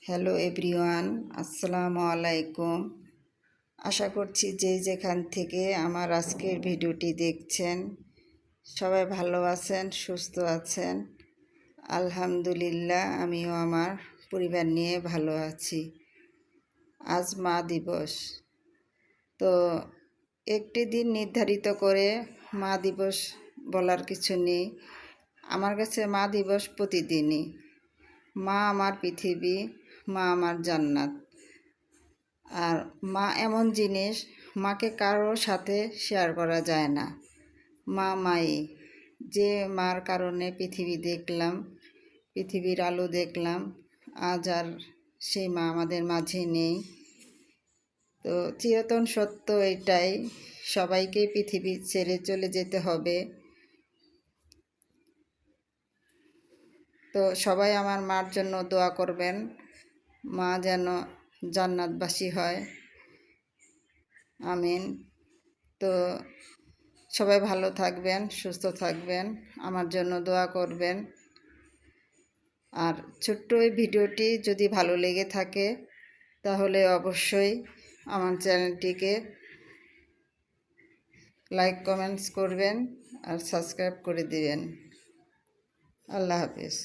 Hello everyone, আসসালামু আলাইকুম। আশা করছি যে যেখান থেকে আমার আজকের ভিডিওটি দেখছেন সবাই ভালো আছেন, সুস্থ আছেন। আলহামদুলিল্লাহ, আমিও আমার পরিবার নিয়ে ভালো আছি। আজ মা দিবস। তো একটি দিন নির্ধারিত করে মা দিবস বলার কিছু নেই। আমার কাছে মা দিবস প্রতিদিনই। মা আমার পৃথিবী, মা আমার জান্নাত। আর মা এমন জিনিস, মাকে কারোর সাথে শেয়ার করা যায় না। মা মাই, যে মার কারণে পৃথিবী দেখলাম, পৃথিবীর আলো দেখলাম। আজ আর সেই মা আমাদের মাঝে নেই। তো চিরন্তন সত্য এটাই, সবাইকেই পৃথিবী ছেড়ে চলে যেতে হবে। তো সবাই আমার মার জন্য দোয়া করবেন, মা যেন জান্নাতবাসী হয়। আমিন। তো সবাই ভালো থাকবেন, সুস্থ থাকবেন, আমার জন্য দোয়া করবেন। আর ছোট্ট এই ভিডিওটি যদি ভালো লেগে থাকে তাহলে অবশ্যই আমার চ্যানেলটিকে লাইক কমেন্টস করবেন আর সাবস্ক্রাইব করে দিবেন। আল্লাহ হাফেজ।